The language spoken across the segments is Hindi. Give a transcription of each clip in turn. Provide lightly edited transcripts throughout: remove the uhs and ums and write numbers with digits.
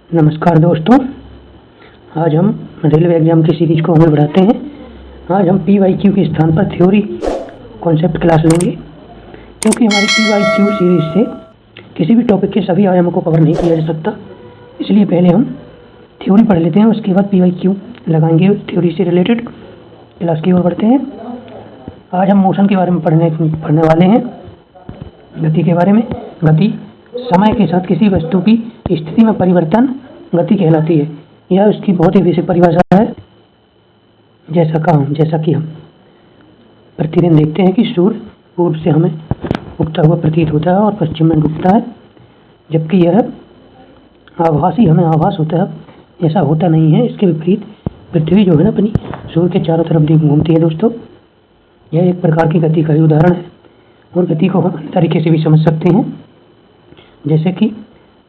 नमस्कार दोस्तों, आज हम रेलवे एग्ज़ाम की सीरीज को आगे बढ़ाते हैं। आज हम PYQ के स्थान पर थ्योरी कॉन्सेप्ट क्लास लेंगे, क्योंकि हमारी PYQ सीरीज से किसी भी टॉपिक के सभी आयामों को कवर नहीं किया जा सकता। इसलिए पहले हम थ्योरी पढ़ लेते हैं, उसके बाद PYQ लगाएंगे। थ्योरी से रिलेटेड क्लास की ओर बढ़ते हैं। आज हम मोशन के बारे में पढ़ने वाले हैं, गति के बारे में। गति समय के साथ किसी वस्तु की स्थिति में परिवर्तन गति कहलाती है। यह उसकी बहुत ही बेसिक परिभाषा है। जैसा कि हम प्रतिदिन देखते हैं कि सूर्य पूर्व से हमें उगता हुआ प्रतीत होता है और पश्चिम में डूबता है, जबकि यह हमें आभास होता है, ऐसा होता नहीं है। इसके विपरीत पृथ्वी जो है ना, अपनी सूर्य के चारों तरफ घूमती है। दोस्तों, यह एक प्रकार की गति का ही उदाहरण है, और गति को हम अन्य तरीके से भी समझ सकते हैं। जैसे कि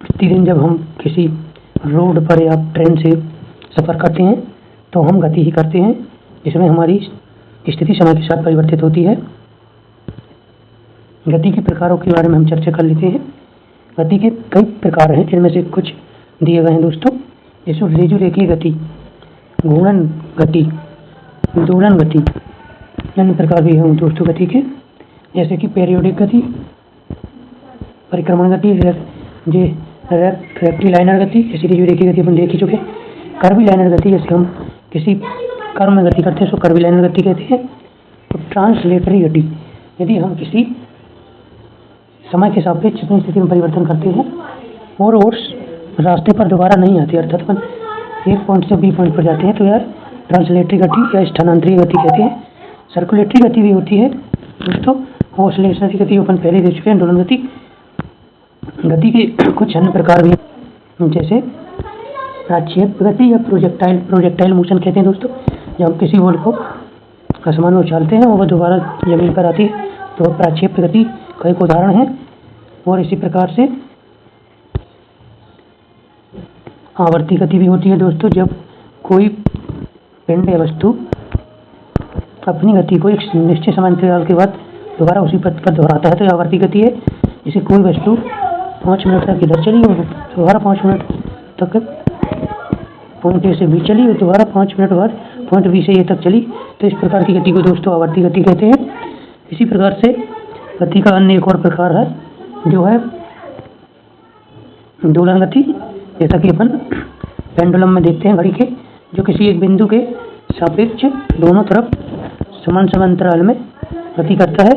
प्रतिदिन जब हम किसी रोड पर या ट्रेन से सफ़र करते हैं तो हम गति ही करते हैं, जिसमें हमारी स्थिति समय के साथ परिवर्तित होती है। गति के प्रकारों के बारे में हम चर्चा कर लेते हैं। गति के कई प्रकार हैं, जिनमें से कुछ दिए गए हैं दोस्तों। जैसे रेखीय गति, घूर्णन गति, दोलन गति, अन्य प्रकार भी हैं दोस्तों गति के, जैसे कि पीरियोडिक गति, परिक्रमण गति, रेक्टिलाइनर गति, जैसे रेखीय गति अपन देख ही चुके। कर्वीलाइनर गति, जैसे हम किसी कर्व में गति करते हैं, उसको कर्वीलाइनर गति कहते हैं। तो ट्रांसलेटरी गति, यदि हम किसी समय के सापेक्ष अपनी स्थिति में परिवर्तन करते हैं और उस रास्ते पर दोबारा नहीं आते, अर्थात अपन एक पॉइंट से बी पॉइंट पर जाते हैं, तो यह ट्रांसलेटरी गति या स्थानांतरीय गति कहते हैं। सर्कुलेटरी गति भी होती है दोस्तों। ऑसिलेशनरी गति अपन पहले देख चुके हैं। दोलन गति के कुछ अन्य प्रकार भी, जैसे प्रक्षेप गति या प्रोजेक्टाइल मोशन कहते हैं दोस्तों। जब हम किसी बॉल को आसमान में उछालते हैं और वह दोबारा जमीन पर आती है, तो वह प्रक्षेप गति का एक उदाहरण है। और इसी प्रकार से आवर्ती गति भी होती है दोस्तों। जब कोई पिंड या वस्तु अपनी गति को एक निश्चित समय अंतराल के बाद दोबारा उसी पथ पर दोहराता है, तो यह आवर्ती गति है। जैसे कोई वस्तु 5 मिनट तक इधर चली और दोबारा 5 मिनट तक पॉइंट ए से बी चली और दोबारा 5 मिनट बाद पॉइंट बी से ए तक चली, तो इस प्रकार की गति को दोस्तों आवर्ती गति कहते हैं। इसी प्रकार से गति का अन्य एक और प्रकार है, जो है दोलन गति। जैसा कि अपन पेंडुलम में देखते हैं घड़ी के, जो किसी एक बिंदु के सापेक्ष दोनों तरफ समान अंतराल में गति करता है।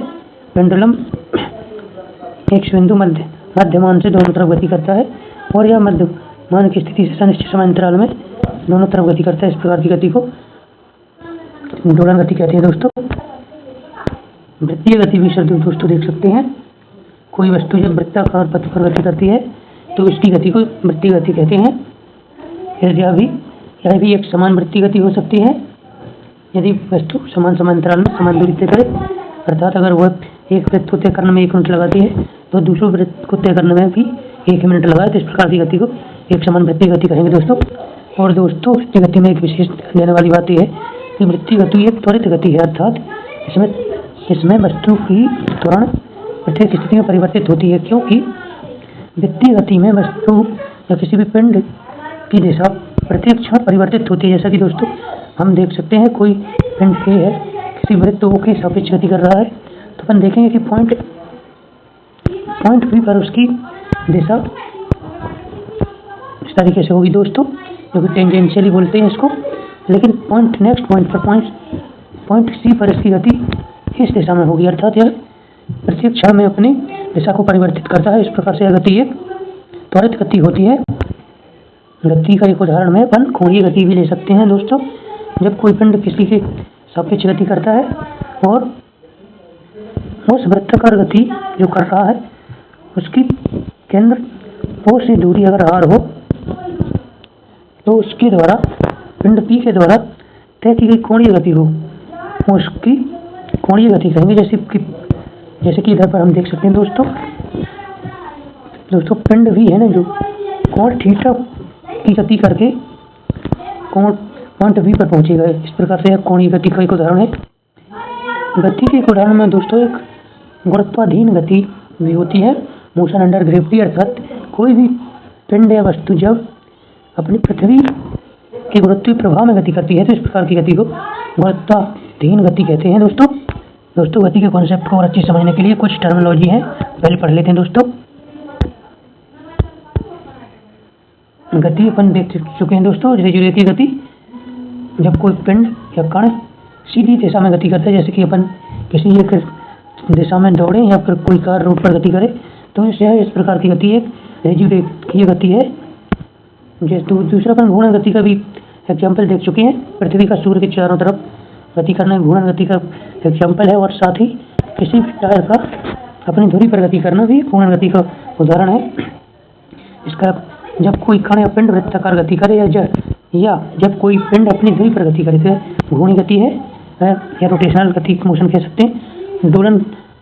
पेंडुलम एक बिंदु मध्यमान से दोनों तरफ गति करता है, और यह मध्यमान की स्थिति से अनिश्चित समय अंतराल में दोनों तरफ गति करता है। इस प्रकार की गति को दोलन गति कहते हैं दोस्तों। वृत्तीय गति भी दोस्तों देख सकते हैं। कोई वस्तु जब वृत्ताकार पथ पर गति करती है तो इसकी गति को वृत्तीय गति कहते हैं। यह भी एक समान वृत्तीय गति हो सकती है, यदि वस्तु समान अंतराल में समान दूरी तय करे। अर्थात अगर वह एक वृत्त को तय करने में 1 मिनट लगाती है, तो दूसरे वृत्त को तय करने में भी 1 मिनट लगाए, तो इस प्रकार की गति को एक समान वृत्तीय गति कहेंगे दोस्तों। और दोस्तों, वृत्तीय गति में एक विशेष देने वाली बात यह है कि वृत्तीय गति एक त्वरित गति है, अर्थात इसमें वस्तु की त्वरण प्रत्येक स्थिति में परिवर्तित होती है, क्योंकि वृत्तीय गति में वस्तु या किसी भी पिंड की दिशा प्रत्येक क्षण परिवर्तित होती है। जैसा कि दोस्तों हम देख सकते हैं, कोई पिंड ए है, किसी वृत्त ओ के सापेक्ष गति कर रहा है, तो अपन देखेंगे कि पॉइंट बी पर उसकी दिशा इस तरीके से होगी दोस्तों, जो कि टेंजेंशियली बोलते हैं इसको। लेकिन नेक्स्ट पॉइंट पर पॉइंट सी पर इसकी गति इस दिशा में होगी, अर्थात यह प्रत्येक क्षण में अपनी दिशा को परिवर्तित करता है। इस प्रकार से यह गति एक त्वरित गति होती है। गति का एक उदाहरण में अपन कोणीय गति भी ले सकते हैं दोस्तों। जब कोई पिंड किसी के सापेक्ष गति करता है और उस वृत्ताकार गति जो कर रहा है उसकी केंद्र O से दूरी अगर r हो, तो उसके द्वारा पिंड P के द्वारा तय की गई कोणीय गति हो, उसकी कोणीय गति कहेंगे। जैसे कि इधर पर हम देख सकते हैं दोस्तों पिंड V है ना, जो कोण थीटा की गति करके कोण पॉइंट V पर पहुंचेगा। इस प्रकार से यह कोणीय गति का एक उदाहरण है। गति के एक उदाहरण में दोस्तों एक गुरुत्वाधीन गति भी होती है, मोशन अंडर ग्रेविटी। अर्थात कोई भी पिंड या वस्तु जब अपनी पृथ्वी के गुरुत्वीय प्रभाव में गति करती है, तो इस प्रकार की गति को गुरुत्वाधीन गति कहते हैं दोस्तों गति के कॉन्सेप्ट को और अच्छे समझने के लिए कुछ टर्मिनोलॉजी है, पहले पढ़ लेते हैं दोस्तों। गति अपन देख चुके हैं दोस्तों। रेडियो की गति, जब कोई पिंड या कण सीधी दिशा में गति करता है, जैसे कि अपन किसी एक दिशा में दौड़े या फिर कोई कार रोड पर गति करे, तो इस प्रकार की गति एक रेडियो गति है। जैसे दूसरा अपन घूर्णन गति का भी एग्जाम्पल देख चुके हैं। पृथ्वी का सूर्य के चारों तरफ गति करना घूर्णन गति का एग्जाम्पल है, और साथ ही किसी भी टायर का अपनी धुरी पर गति करना भी घूर्णन गति का उदाहरण है। इसका जब कोई कण या पिंड वृत्ताकार गति करे या जब कोई पिंड अपनी धुरी पर गति करे तो घूर्णी गति है, या रोटेशनल गति मोशन कह सकते हैं।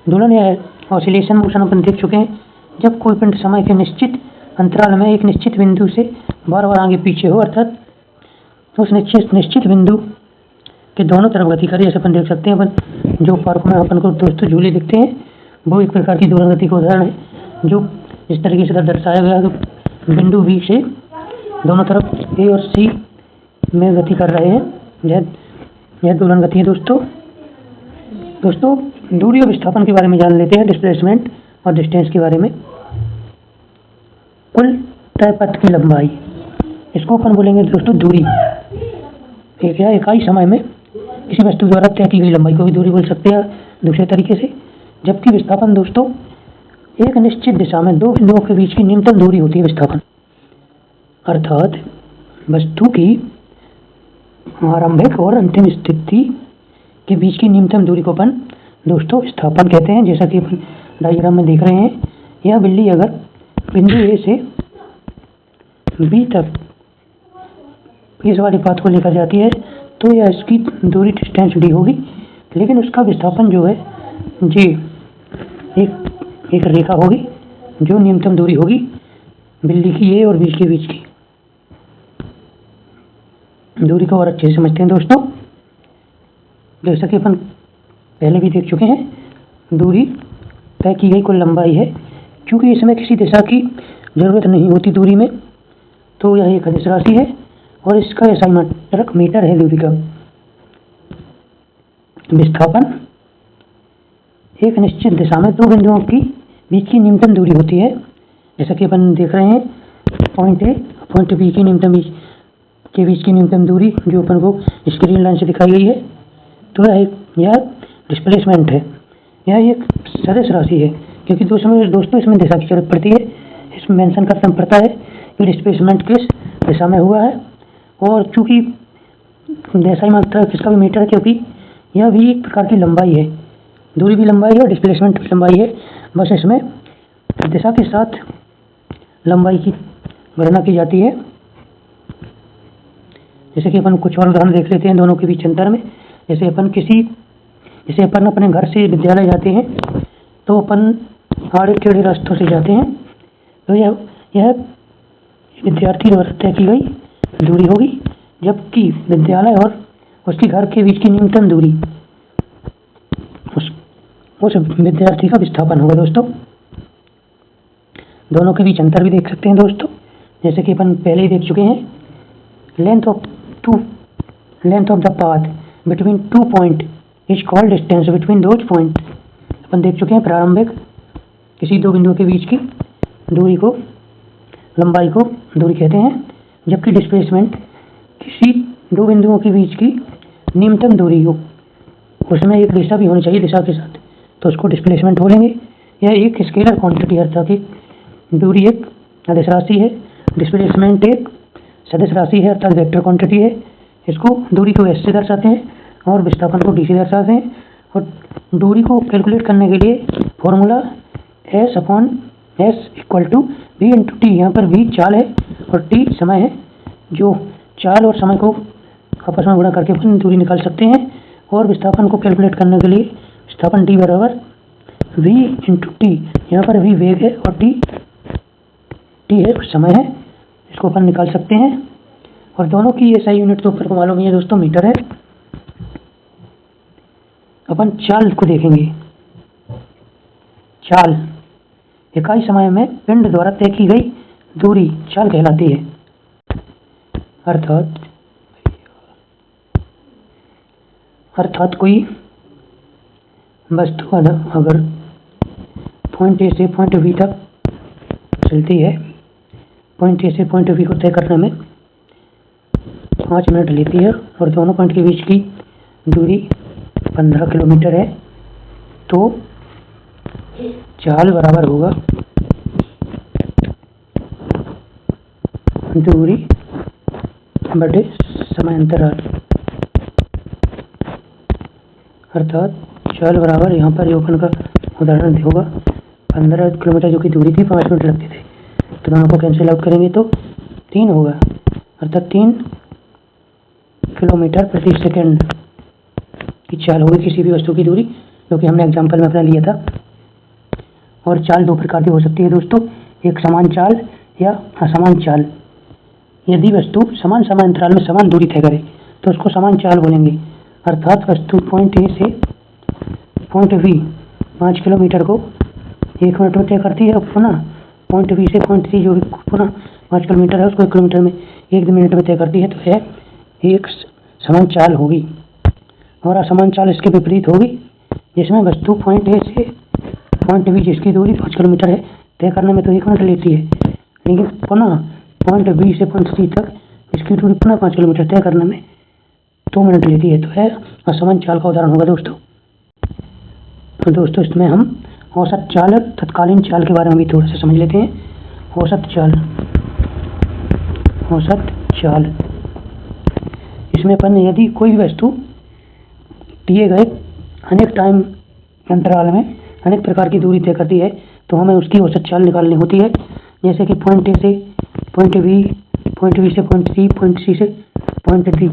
दोलन या ऑसिलेशन मोशन अपन देख चुके हैं। जब कोई पिंड समय के निश्चित अंतराल में एक निश्चित बिंदु से बार बार आगे पीछे हो, अर्थात उस निश्चित बिंदु के दोनों तरफ गति करे, जैसे अपन देख सकते हैं। अपन जो पार्क में अपन को दोस्तों झूले दिखते हैं, वो एक प्रकार की दोलन गति का उदाहरण है, जो इस तरीके से दर्शाया गया है। बिंदु बी से दोनों तरफ ए और सी में गति कर रहे हैं, यह दोलन गति है दोस्तों। दूरी और विस्थापन के बारे में जान लेते हैं, डिस्प्लेसमेंट और डिस्टेंस के बारे में। कुल तय पथ की लंबाई, इसको अपन बोलेंगे दोस्तों दूरी। एक या इकाई समय में किसी वस्तु द्वारा तय की गई लंबाई को भी दूरी बोल सकते हैं दूसरे तरीके से। जबकि विस्थापन दोस्तों एक निश्चित दिशा में दो बिंदुओं के बीच की न्यूनतम दूरी होती है विस्थापन, अर्थात वस्तु की आरंभिक और अंतिम स्थिति के बीच की न्यूनतम दूरी को अपन दोस्तों विस्थापन कहते हैं। जैसा कि अपन डायग्राम में देख रहे हैं, यह बिल्ली अगर बिंदु ए से बी तक इस वाले पाथ को लेकर जाती है, तो यह इसकी दूरी डिस्टेंस डी होगी, लेकिन उसका विस्थापन जो है जे एक रेखा होगी जो न्यूनतम दूरी होगी बिल्ली की ए और बी के बीच की दूरी को और अच्छे से समझते हैं दोस्तों। जैसा कि अपन पहले भी देख चुके हैं, दूरी तय की गई कुल लंबाई है। क्योंकि इसमें किसी दिशा की जरूरत नहीं होती दूरी में, तो यह एक अदिश राशि है और इसका SI मात्रक मीटर है दूरी का। विस्थापन एक निश्चित दिशा में दो बिंदुओं की बीच की न्यूनतम दूरी होती है। जैसा कि अपन देख रहे हैं, पॉइंट ए पॉइंट बी की बीच की न्यूनतम दूरी जो अपन को स्क्रीन लाइन से दिखाई गई है, तो यह डिस्प्लेसमेंट है। यह एक सदिश राशि है, क्योंकि दोस्तों इसमें दिशा की जरूरत पड़ती है। इसमें मेंशन करना पड़ता है कि डिस्प्लेसमेंट किस दिशा में हुआ है, और चूंकि SI मात्रक इसका भी मीटर है, क्योंकि यह भी एक प्रकार की लंबाई है। दूरी भी लंबाई है और डिस्प्लेसमेंट भी लंबाई है, बस इसमें दिशा के साथ लंबाई की गणना की जाती है। जैसे कि अपन कुछ और उदाहरण देख लेते हैं दोनों के बीच अंतर में। जैसे अपन अपने घर से विद्यालय जाते हैं, तो अपन आड़े टेढ़े रास्तों से जाते हैं, तो यह विद्यार्थी द्वारा तय की गई दूरी होगी, जबकि विद्यालय और उसके घर के बीच की न्यूनतम दूरी उस विद्यार्थी का विस्थापन होगा दोस्तों। दोनों के बीच अंतर भी देख सकते हैं दोस्तों, जैसे कि अपन पहले ही देख चुके हैं। Length of the path between 2 point is called distance between those point. अपन देख चुके हैं प्रारंभिक किसी दो बिंदुओं के बीच की दूरी को, लंबाई को दूरी कहते हैं, जबकि डिस्प्लेसमेंट किसी दो बिंदुओं के बीच की न्यूनतम दूरी हो, उसमें एक दिशा भी होनी चाहिए दिशा के साथ, तो उसको डिस्प्लेसमेंट बोलेंगे। यह एक स्केलर क्वांटिटी है, अर्थात दूरी एक अदिश राशि है, डिस्प्लेसमेंट एक सदिश राशि है अर्थात वेक्टर क्वांटिटी है। इसको दूरी को S से दर्शाते हैं और विस्थापन को D से दर्शाते हैं। और दूरी को कैलकुलेट करने के लिए फॉर्मूला S/S = V × T। यहाँ पर V चाल है और T समय है, जो चाल और समय को आपस में गुणा करके अपन दूरी निकाल सकते हैं। और विस्थापन को कैलकुलेट करने के लिए विस्थापन D बराबर V × T, यहाँ पर V वेग है और T है समय है, इसको अपन निकाल सकते हैं। और दोनों की SI यूनिट तो अपन को मालूम ही है दोस्तों, मीटर है। अपन चाल को देखेंगे। चाल इकाई समय में पिंड द्वारा तय की गई दूरी चाल कहलाती है। अर्थात कोई वस्तु अगर पॉइंट ए से पॉइंट बी तक चलती है, पॉइंट ए से पॉइंट बी को तय करने में 5 मिनट लेती है और दोनों पॉइंट के बीच की दूरी 15 किलोमीटर है, तो चाल बराबर होगा दूरी बटे समय अंतराल। अर्थात चाल बराबर, यहाँ पर योगन का उदाहरण होगा 15 किलोमीटर जो कि दूरी थी 5 मिनट लगते थे, तो दोनों को कैंसिल आउट करेंगे तो 3 होगा। अर्थात 3 किलोमीटर प्रति सेकंड की चाल होगी किसी भी वस्तु की दूरी, जो कि हमने एग्जाम्पल में अपना लिया था। और चाल 2 प्रकार की हो सकती है दोस्तों, एक समान चाल या असमान चाल। यदि वस्तु समान समय अंतराल में समान दूरी तय करे तो उसको समान चाल बोलेंगे। अर्थात वस्तु पॉइंट ए से पॉइंट बी 5 किलोमीटर को 1 मिनट में तय करती है, और पुनः पॉइंट बी से पॉइंट सी जो भी पुनः 5 किलोमीटर है उसको 1 किलोमीटर में 1 मिनट में तय करती है, तो यह एक समान चाल होगी। और असमान चाल इसके विपरीत होगी, जिसमें वस्तु पॉइंट ए से पॉइंट बी जिसकी दूरी 5 किलोमीटर है तय करने में तो 1 मिनट लेती है, लेकिन पुनः पॉइंट बी से पॉइंट सी तक इसकी दूरी पुनः 5 किलोमीटर तय करने में 2 मिनट लेती है, तो यह असमान चाल का उदाहरण होगा दोस्तों। तो दोस्तों इसमें हम औसत चाल, तत्कालीन चाल के बारे में भी थोड़ा सा समझ लेते हैं। औसत चाल इसमें अपन यदि कोई भी वस्तु दिए गए अनेक टाइम अंतराल में अनेक प्रकार की दूरी तय करती है, तो हमें उसकी औसत चाल निकालनी होती है। जैसे कि पॉइंट ए से पॉइंट बी से पॉइंट सी से पॉइंट डी,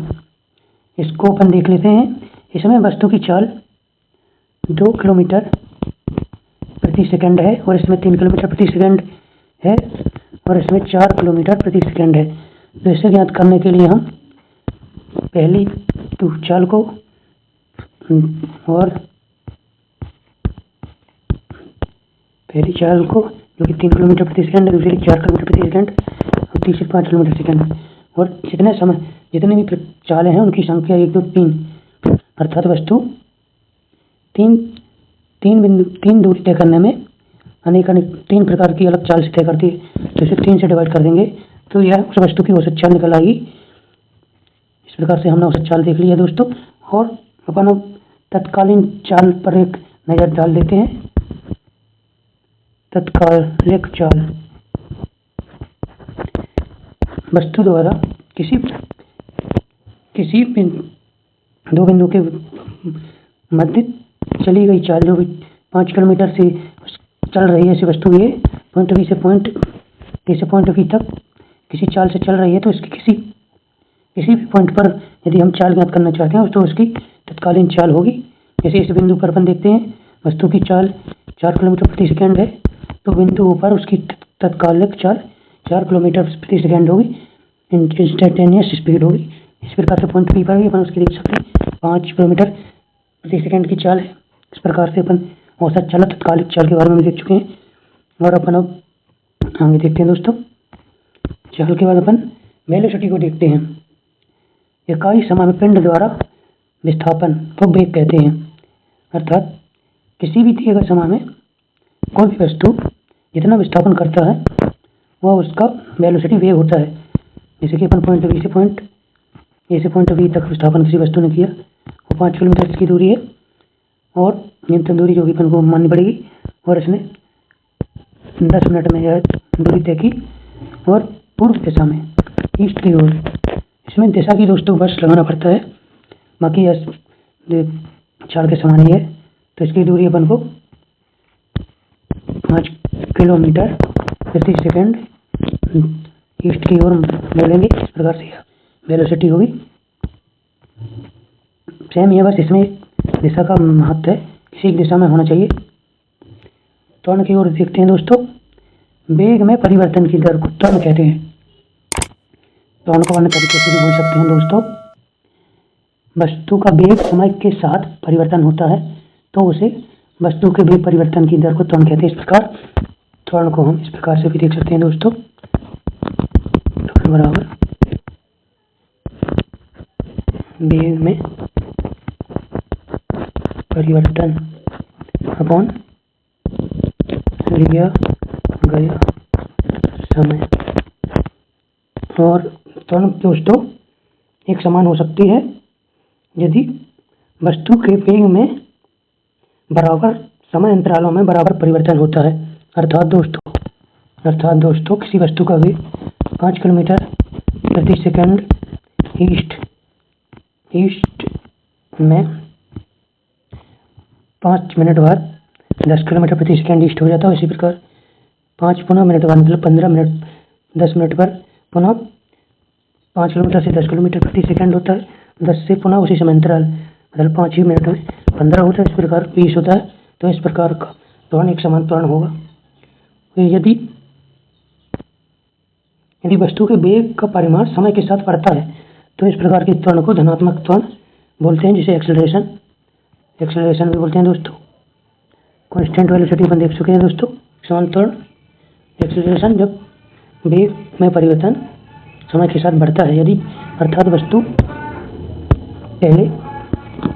इसको अपन देख लेते हैं। इसमें वस्तु की चाल 2 किलोमीटर प्रति सेकंड है, और इसमें 3 किलोमीटर प्रति सेकंड है, और इसमें 4 किलोमीटर प्रति सेकंड है। तो इसे ज्ञात करने के लिए हम पहली चाल को जो कि 3 किलोमीटर प्रति सेकंड है, दूसरी 4 किलोमीटर प्रति सेकंड और तीसरी 5 किलोमीटर सेकंड, और जितने भी चालें हैं उनकी संख्या 1 2 3। अर्थात वस्तु तीन दूरी तय करने में अनेक 3 प्रकार की अलग चाल से तय करती है, तो इसे 3 से डिवाइड कर देंगे तो यह उस वस्तु की औसत चाल निकल आएगी। इस प्रकार से हमने औसत चाल देख लिया दोस्तों, और अपन अब तत्कालीन चाल पर एक नज़र डाल देते हैं। तत्कालिक चाल वस्तु द्वारा किसी दो बिंदु के मध्य चली गई चाल, जो भी 5 किलोमीटर से चल रही है ऐसी वस्तु ये पॉइंट बी से पॉइंट बी तक किसी चाल से चल रही है, तो इसकी किसी भी पॉइंट पर यदि हम चाल ज्ञात करना चाहते हैं तो उसकी तत्कालीन चाल होगी। जैसे इस बिंदु पर अपन देखते हैं वस्तु की चाल 4 किलोमीटर प्रति सेकंड है, तो बिंदु पर उसकी तत्कालिक चाल 4 किलोमीटर प्रति सेकंड होगी, इंस्टेंटेनियस स्पीड होगी। इस प्रकार से पॉइंट बी पर भी अपन उसकी देख सकते हैं 5 किलोमीटर प्रति सेकंड की चाल है। इस प्रकार से अपन औसत चाल, तत्कालिक चाल के बारे में देख चुके हैं, और अपन अब आगे देखते हैं दोस्तों। चाल के बाद अपन वेलोसिटी को देखते हैं। इकाई समय में पिंड द्वारा विस्थापन को वेग कहते हैं। अर्थात किसी भी दिए गए समय में कोई भी वस्तु जितना विस्थापन करता है वह उसका वेलोसिटी वेग होता है। जैसे कि अपन पॉइंट बी से पॉइंट ए से पॉइंट बी तक विस्थापन किसी वस्तु ने किया, वो 5 किलोमीटर की दूरी है, और न्यूनतम दूरी जो कि अपन को माननी पड़ेगी, और इसने 10 मिनट में यह दूरी तय की, और पूर्व दिशा में ईस्ट की ओर। इसमें दिशा की दोस्तों बस लगाना पड़ता है, बाकी यह चाल के समान ही है। तो इसकी दूरी अपन को 5 किलोमीटर प्रति सेकंड ईस्ट की ओर बोलेंगे। इस प्रकार से वेलोसिटी होगी। सेम है, बस इसमें दिशा का महत्व है, किसी दिशा में होना चाहिए। त्वरण की ओर देखते हैं दोस्तों। वेग में परिवर्तन की दर को त्वरण कहते हैं। त्वरण को अन्य तरीके से भी बोल सकते हैं दोस्तों। वस्तु का वेग समय के साथ परिवर्तन होता है, तो उसे वस्तु के वेग परिवर्तन की दर को त्वरण कहते हैं। इस प्रकार त्वरण को हम इस प्रकार से भी देख सकते हैं दोस्तों। त्वरण बराबर वेग में परिवर्तन अपॉन लिया गया समय। और त्वरण दोस्तों एक समान हो सकती है यदि वस्तु के वेग में बराबर समय अंतरालों में बराबर परिवर्तन होता है। अर्थात दोस्तों किसी वस्तु का वेग 5 किलोमीटर प्रति सेकंड ईस्ट में 5 मिनट बाद 10 किलोमीटर प्रति सेकंड ईस्ट हो जाता है। इसी प्रकार 5 पुनः मिनट बाद मतलब 15 मिनट 10 मिनट पर पुनः 5 किलोमीटर से 10 किलोमीटर प्रति सेकंड होता है। 10 से पुनः उसी समय अंतराल मतलब 5 ही मिनट में 15 होता है। इस प्रकार 20 होता है। तो इस प्रकार का त्वरण एक समान त्वरण होगा। यदि वस्तु के वेग का परिमाण समय के साथ बढ़ता है तो इस प्रकार के त्वरण को धनात्मक त्वरण बोलते हैं, जिसे एक्सेलरेशन भी बोलते हैं दोस्तों। कांस्टेंट वेलोसिटी अपन देख चुके हैं दोस्तों। समान त्वरण एक्सेलरेशन जब वेग में परिवर्तन समय के साथ बढ़ता है। यदि अर्थात वस्तु पहले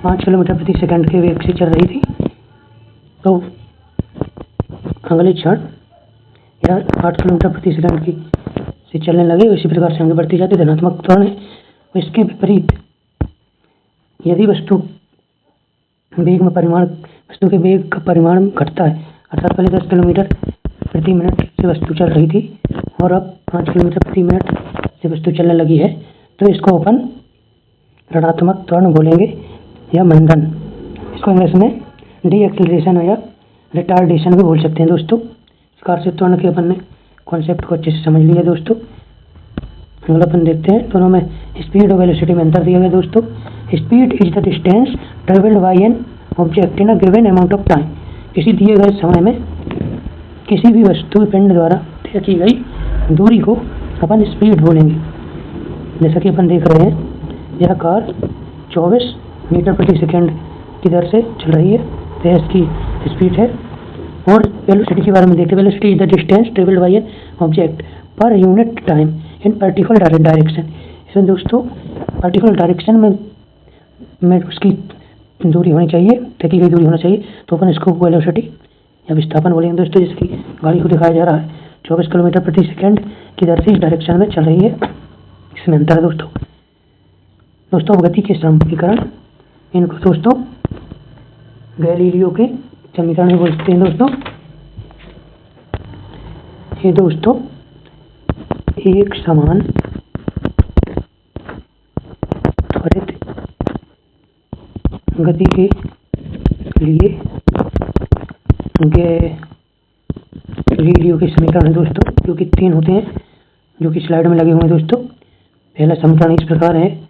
5 किलोमीटर प्रति सेकंड के वेग से चल रही थी तो अगले क्षण या 8 किलोमीटर प्रति सेकंड की से चलने लगे, इसी प्रकार से आगे बढ़ती जाती धनात्मक त्वरण है। इसके विपरीत यदि वस्तु के वेग का परिमाण घटता है, अर्थात पहले 10 किलोमीटर प्रति मिनट से वस्तु चल रही थी और अब 5 किलोमीटर प्रति मिनट से वस्तु चलने लगी है, तो इसको अपन ऋणात्मक त्वरण बोलेंगे या मंदन। इसको इंग्लिश में डी एक्सेलरेशन या रिटार्डेशन भी बोल सकते हैं दोस्तों। इस प्रकार से त्वरण के अपन ने कॉन्सेप्ट को अच्छे से समझ लिया दोस्तों। अगला अपन देखते हैं दोनों में स्पीड और वेलोसिटी में अंतर दिया गया दोस्तों। Speed is the distance travelled by an object in a given amount of time. किसी दिए गए समय में किसी भी वस्तु पिंड द्वारा तय की गई दूरी को अपन स्पीड बोलेंगे। जैसा कि अपन देख रहे हैं यह कार 24 मीटर प्रति सेकंड की दर से चल रही है, तो इसकी स्पीड है। और वेलोसिटी के बारे में देखते हैं। Velocity is the distance travelled by an object per unit time in particular direction. इसमें दोस्तों पर्टिकुलर डायरेक्शन में उसकी दूरी होनी चाहिए, तय की गई दूरी होना चाहिए, तो अपन इसको वेलोसिटी या विस्थापन बोलेंगे दोस्तों। जिसकी गाड़ी को दिखाया जा रहा है 24 किलोमीटर प्रति सेकंड की दर से इस डायरेक्शन में चल रही है, इसमें अंतर है दोस्तों। गति के समीकरण इनको दोस्तों गैलीलियो के समीकरण भी बोलते हैं दोस्तों। ये दोस्तों एक समान त्वरित गति के लिए गैलीलियो के समीकरण है दोस्तों, जो कि 3 होते हैं, जो कि स्लाइड में लगे हुए हैं दोस्तों। पहला समीकरण इस प्रकार है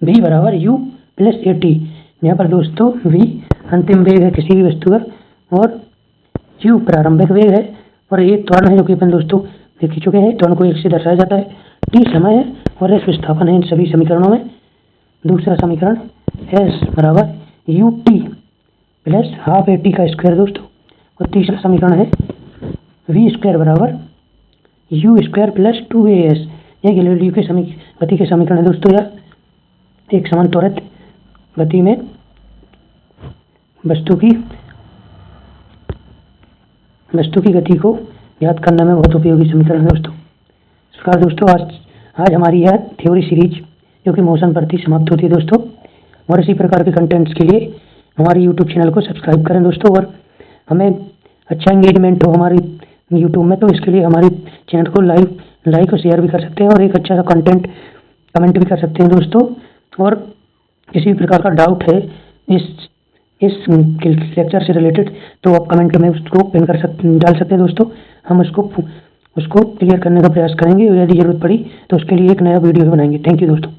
v बराबर u प्लस at। यहाँ पर दोस्तों v अंतिम वेग है किसी भी वस्तु का और u प्रारंभिक वेग है और ये त्वरण है जो कि अपन दोस्तों देख चुके हैं। त्वरण को 1 से दर्शाया जाता है, t समय है और s विस्थापन है इन सभी समीकरणों में। दूसरा समीकरण s बराबर ut प्लस हाफ at का स्क्वायर दोस्तों। और तीसरा समीकरण है v स्क्वायर बराबर u स्क्वायर प्लस 2as। यह गैलीलियो के गति के समीकरण है दोस्तों। या एक समान त्वरित गति में वस्तु की गति को याद करने में बहुत उपयोगी समीकरण है दोस्तों। इस प्रकार दोस्तों आज हमारी यह थ्योरी सीरीज जो कि मोशन पर थी समाप्त होती है दोस्तों। और इसी प्रकार के कंटेंट्स के लिए हमारे यूट्यूब चैनल को सब्सक्राइब करें दोस्तों। और हमें अच्छा एंगेजमेंट हो हमारी यूट्यूब में, तो इसके लिए हमारे चैनल को लाइक और शेयर भी कर सकते हैं और एक अच्छा सा कंटेंट कमेंट भी कर सकते हैं दोस्तों। और किसी भी प्रकार का डाउट है इस लेक्चर से रिलेटेड तो आप कमेंट में उसको डाल सकते हैं दोस्तों। हम उसको क्लियर करने का प्रयास करेंगे। यदि जरूरत पड़ी तो उसके लिए एक नया वीडियो बनाएंगे। थैंक यू दोस्तों।